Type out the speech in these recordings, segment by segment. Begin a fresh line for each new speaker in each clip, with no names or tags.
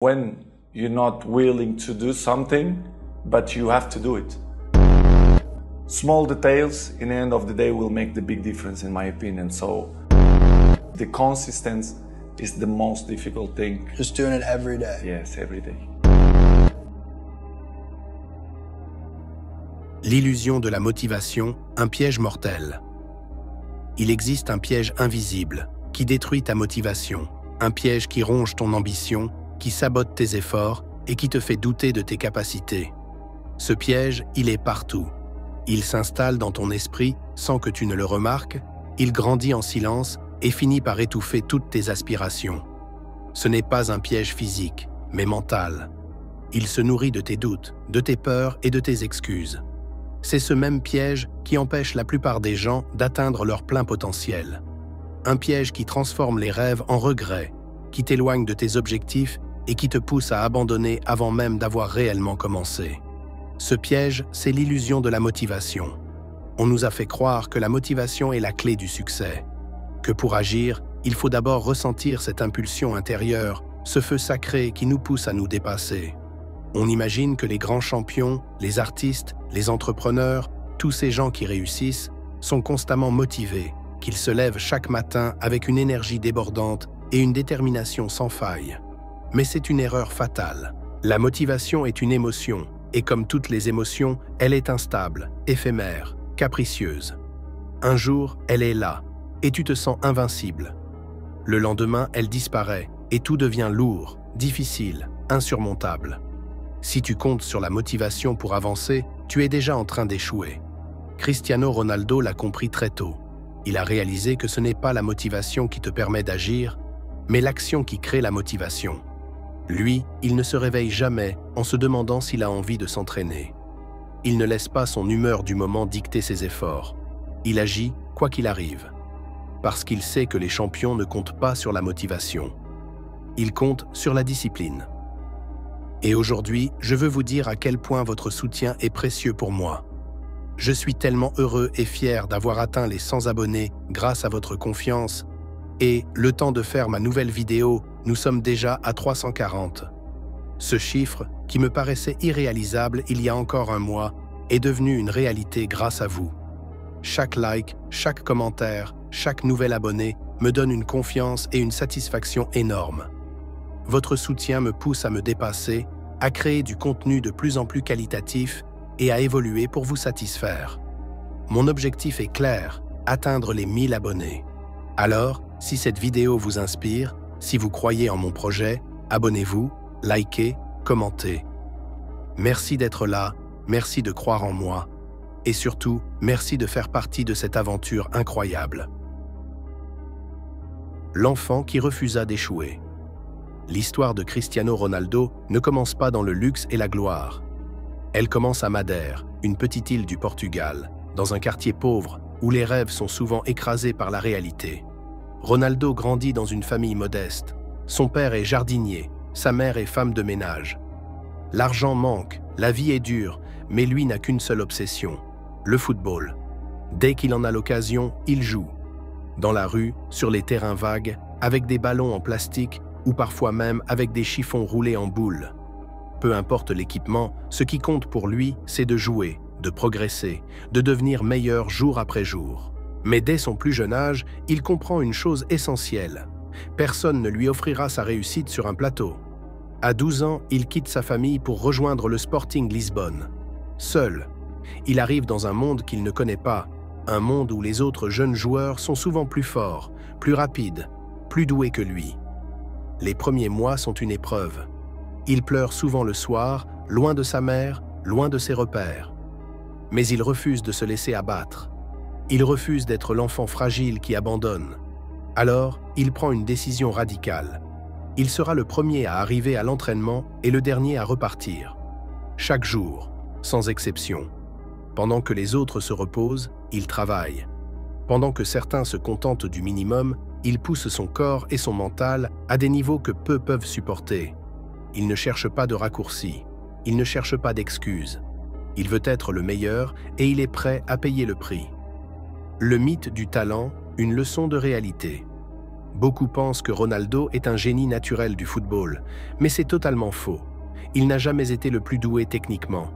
when you're not willing to do something, but you have to do it. Small details, in the end of the day, will make the big difference, in my opinion. So the consistency is the most difficult thing.
Just doing it every day.
Yes, every day.
L'illusion de la motivation, un piège mortel. Il existe un piège invisible qui détruit ta motivation, un piège qui ronge ton ambition, qui sabote tes efforts et qui te fait douter de tes capacités. Ce piège, il est partout. Il s'installe dans ton esprit sans que tu ne le remarques, il grandit en silence et finit par étouffer toutes tes aspirations. Ce n'est pas un piège physique, mais mental. Il se nourrit de tes doutes, de tes peurs et de tes excuses. C'est ce même piège qui empêche la plupart des gens d'atteindre leur plein potentiel. Un piège qui transforme les rêves en regrets, qui t'éloigne de tes objectifs et qui te pousse à abandonner avant même d'avoir réellement commencé. Ce piège, c'est l'illusion de la motivation. On nous a fait croire que la motivation est la clé du succès, que pour agir, il faut d'abord ressentir cette impulsion intérieure, ce feu sacré qui nous pousse à nous dépasser. On imagine que les grands champions, les artistes, les entrepreneurs, tous ces gens qui réussissent, sont constamment motivés, qu'ils se lèvent chaque matin avec une énergie débordante et une détermination sans faille. Mais c'est une erreur fatale. La motivation est une émotion, et comme toutes les émotions, elle est instable, éphémère, capricieuse. Un jour, elle est là, et tu te sens invincible. Le lendemain, elle disparaît, et tout devient lourd, difficile, insurmontable. Si tu comptes sur la motivation pour avancer, tu es déjà en train d'échouer. Cristiano Ronaldo l'a compris très tôt. Il a réalisé que ce n'est pas la motivation qui te permet d'agir, mais l'action qui crée la motivation. Lui, il ne se réveille jamais en se demandant s'il a envie de s'entraîner. Il ne laisse pas son humeur du moment dicter ses efforts. Il agit quoi qu'il arrive. Parce qu'il sait que les champions ne comptent pas sur la motivation. Ils comptent sur la discipline. Et aujourd'hui, je veux vous dire à quel point votre soutien est précieux pour moi. Je suis tellement heureux et fier d'avoir atteint les 100 abonnés grâce à votre confiance. Et, le temps de faire ma nouvelle vidéo, nous sommes déjà à 340. Ce chiffre, qui me paraissait irréalisable il y a encore un mois, est devenu une réalité grâce à vous. Chaque like, chaque commentaire, chaque nouvel abonné me donne une confiance et une satisfaction énormes. Votre soutien me pousse à me dépasser, à créer du contenu de plus en plus qualitatif et à évoluer pour vous satisfaire. Mon objectif est clair, atteindre les 1000 abonnés. Alors, si cette vidéo vous inspire, si vous croyez en mon projet, abonnez-vous, likez, commentez. Merci d'être là, merci de croire en moi, et surtout, merci de faire partie de cette aventure incroyable. L'enfant qui refusa d'échouer. L'histoire de Cristiano Ronaldo ne commence pas dans le luxe et la gloire. Elle commence à Madère, une petite île du Portugal, dans un quartier pauvre où les rêves sont souvent écrasés par la réalité. Ronaldo grandit dans une famille modeste. Son père est jardinier, sa mère est femme de ménage. L'argent manque, la vie est dure, mais lui n'a qu'une seule obsession, le football. Dès qu'il en a l'occasion, il joue. Dans la rue, sur les terrains vagues, avec des ballons en plastique ou parfois même avec des chiffons roulés en boule. Peu importe l'équipement, ce qui compte pour lui, c'est de jouer, de progresser, de devenir meilleur jour après jour. Mais dès son plus jeune âge, il comprend une chose essentielle. Personne ne lui offrira sa réussite sur un plateau. À 12 ans, il quitte sa famille pour rejoindre le Sporting Lisbonne. Seul, il arrive dans un monde qu'il ne connaît pas, un monde où les autres jeunes joueurs sont souvent plus forts, plus rapides, plus doués que lui. Les premiers mois sont une épreuve. Il pleure souvent le soir, loin de sa mère, loin de ses repères. Mais il refuse de se laisser abattre. Il refuse d'être l'enfant fragile qui abandonne. Alors, il prend une décision radicale. Il sera le premier à arriver à l'entraînement et le dernier à repartir. Chaque jour, sans exception. Pendant que les autres se reposent, il travaille. Pendant que certains se contentent du minimum, il pousse son corps et son mental à des niveaux que peu peuvent supporter. Il ne cherche pas de raccourcis. Il ne cherche pas d'excuses. Il veut être le meilleur et il est prêt à payer le prix. Le mythe du talent, une leçon de réalité. Beaucoup pensent que Ronaldo est un génie naturel du football, mais c'est totalement faux. Il n'a jamais été le plus doué techniquement.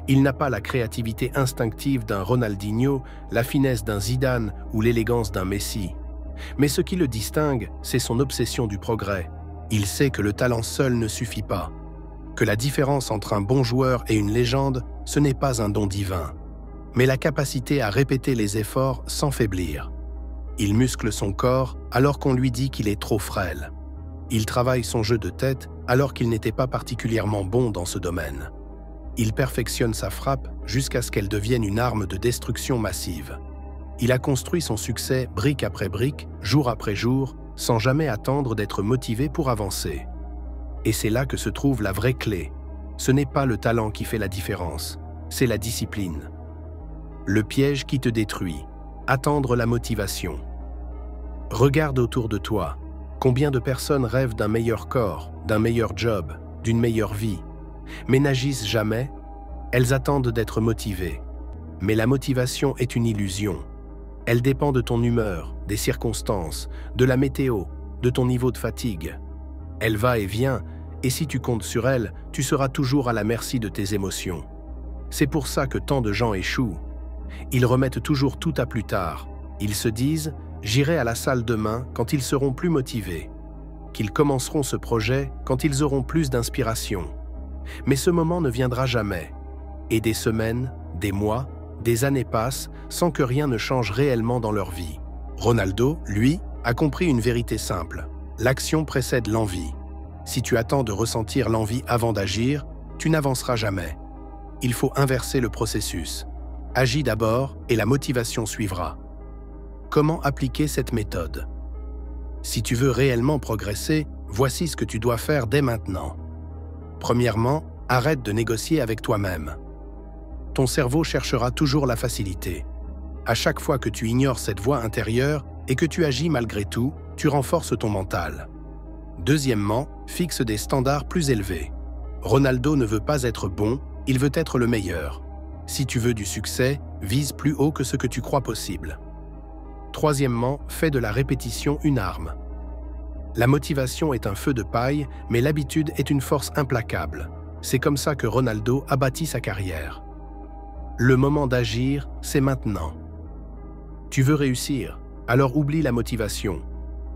Il n'a pas la créativité instinctive d'un Ronaldinho, la finesse d'un Zidane ou l'élégance d'un Messi. Mais ce qui le distingue, c'est son obsession du progrès. Il sait que le talent seul ne suffit pas, que la différence entre un bon joueur et une légende, ce n'est pas un don divin, mais la capacité à répéter les efforts sans faiblir. Il muscle son corps alors qu'on lui dit qu'il est trop frêle. Il travaille son jeu de tête alors qu'il n'était pas particulièrement bon dans ce domaine. Il perfectionne sa frappe jusqu'à ce qu'elle devienne une arme de destruction massive. Il a construit son succès brique après brique, jour après jour, sans jamais attendre d'être motivé pour avancer. Et c'est là que se trouve la vraie clé. Ce n'est pas le talent qui fait la différence, c'est la discipline. Le piège qui te détruit, attendre la motivation. Regarde autour de toi. Combien de personnes rêvent d'un meilleur corps, d'un meilleur job, d'une meilleure vie, mais n'agissent jamais? Elles attendent d'être motivées. Mais la motivation est une illusion. Elle dépend de ton humeur, des circonstances, de la météo, de ton niveau de fatigue. Elle va et vient, et si tu comptes sur elle, tu seras toujours à la merci de tes émotions. C'est pour ça que tant de gens échouent. Ils remettent toujours tout à plus tard. Ils se disent « J'irai à la salle demain quand ils seront plus motivés », qu'ils commenceront ce projet quand ils auront plus d'inspiration. Mais ce moment ne viendra jamais. Et des semaines, des mois, des années passent sans que rien ne change réellement dans leur vie. Ronaldo, lui, a compris une vérité simple. L'action précède l'envie. Si tu attends de ressentir l'envie avant d'agir, tu n'avanceras jamais. Il faut inverser le processus. Agis d'abord et la motivation suivra. Comment appliquer cette méthode? Si tu veux réellement progresser, voici ce que tu dois faire dès maintenant. Premièrement, arrête de négocier avec toi-même. Ton cerveau cherchera toujours la facilité. À chaque fois que tu ignores cette voix intérieure et que tu agis malgré tout, tu renforces ton mental. Deuxièmement, fixe des standards plus élevés. Ronaldo ne veut pas être bon, il veut être le meilleur. Si tu veux du succès, vise plus haut que ce que tu crois possible. Troisièmement, fais de la répétition une arme. La motivation est un feu de paille, mais l'habitude est une force implacable. C'est comme ça que Ronaldo a bâti sa carrière. Le moment d'agir, c'est maintenant. Tu veux réussir, alors oublie la motivation.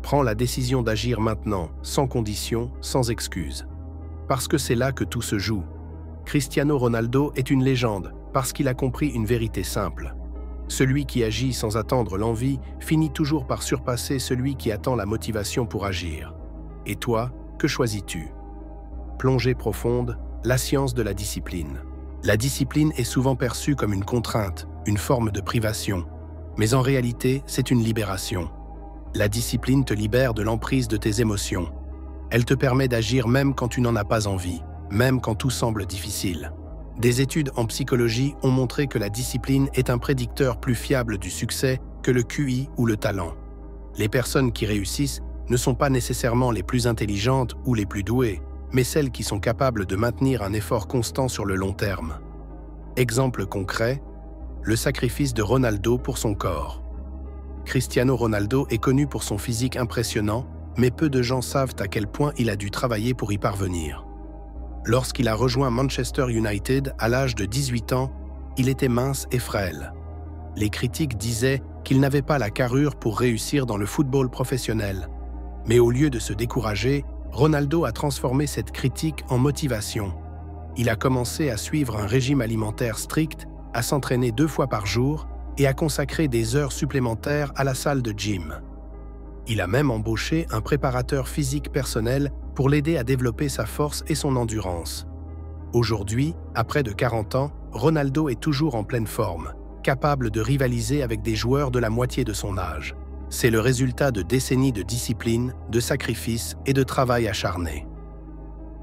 Prends la décision d'agir maintenant, sans condition, sans excuse. Parce que c'est là que tout se joue. Cristiano Ronaldo est une légende, parce qu'il a compris une vérité simple. Celui qui agit sans attendre l'envie finit toujours par surpasser celui qui attend la motivation pour agir. Et toi, que choisis-tu? Plongée profonde, la science de la discipline. La discipline est souvent perçue comme une contrainte, une forme de privation. Mais en réalité, c'est une libération. La discipline te libère de l'emprise de tes émotions. Elle te permet d'agir même quand tu n'en as pas envie, même quand tout semble difficile. Des études en psychologie ont montré que la discipline est un prédicteur plus fiable du succès que le QI ou le talent. Les personnes qui réussissent ne sont pas nécessairement les plus intelligentes ou les plus douées, mais celles qui sont capables de maintenir un effort constant sur le long terme. Exemple concret, le sacrifice de Ronaldo pour son corps. Cristiano Ronaldo est connu pour son physique impressionnant, mais peu de gens savent à quel point il a dû travailler pour y parvenir. Lorsqu'il a rejoint Manchester United à l'âge de 18 ans, il était mince et frêle. Les critiques disaient qu'il n'avait pas la carrure pour réussir dans le football professionnel. Mais au lieu de se décourager, Ronaldo a transformé cette critique en motivation. Il a commencé à suivre un régime alimentaire strict, à s'entraîner 2 fois par jour et à consacrer des heures supplémentaires à la salle de gym. Il a même embauché un préparateur physique personnel pour l'aider à développer sa force et son endurance. Aujourd'hui, à près de 40 ans, Ronaldo est toujours en pleine forme, capable de rivaliser avec des joueurs de la moitié de son âge. C'est le résultat de décennies de discipline, de sacrifice et de travail acharné.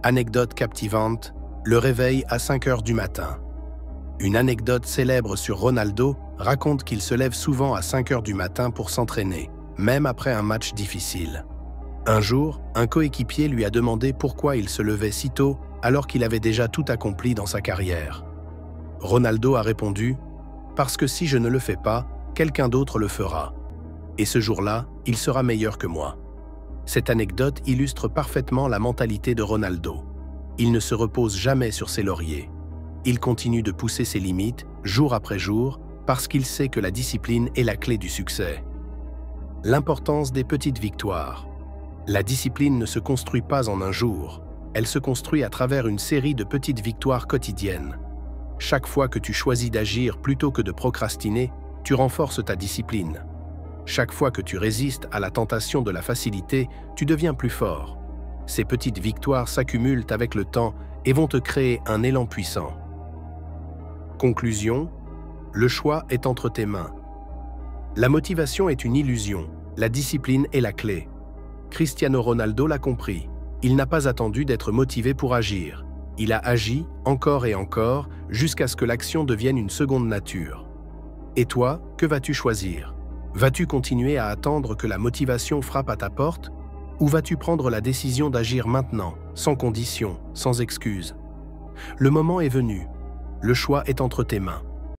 Anecdote captivante, le réveil à 5 heures du matin. Une anecdote célèbre sur Ronaldo raconte qu'il se lève souvent à 5 heures du matin pour s'entraîner, même après un match difficile. Un jour, un coéquipier lui a demandé pourquoi il se levait si tôt alors qu'il avait déjà tout accompli dans sa carrière. Ronaldo a répondu « Parce que si je ne le fais pas, quelqu'un d'autre le fera. Et ce jour-là, il sera meilleur que moi. » Cette anecdote illustre parfaitement la mentalité de Ronaldo. Il ne se repose jamais sur ses lauriers. Il continue de pousser ses limites, jour après jour, parce qu'il sait que la discipline est la clé du succès. L'importance des petites victoires. La discipline ne se construit pas en un jour. Elle se construit à travers une série de petites victoires quotidiennes. Chaque fois que tu choisis d'agir plutôt que de procrastiner, tu renforces ta discipline. Chaque fois que tu résistes à la tentation de la facilité, tu deviens plus fort. Ces petites victoires s'accumulent avec le temps et vont te créer un élan puissant. Conclusion, le choix est entre tes mains. La motivation est une illusion, la discipline est la clé. Cristiano Ronaldo l'a compris. Il n'a pas attendu d'être motivé pour agir. Il a agi encore et encore jusqu'à ce que l'action devienne une seconde nature. Et toi, que vas-tu choisir ? Vas-tu continuer à attendre que la motivation frappe à ta porte ? Ou vas-tu prendre la décision d'agir maintenant, sans condition, sans excuse ? Le moment est venu. Le choix est entre tes mains.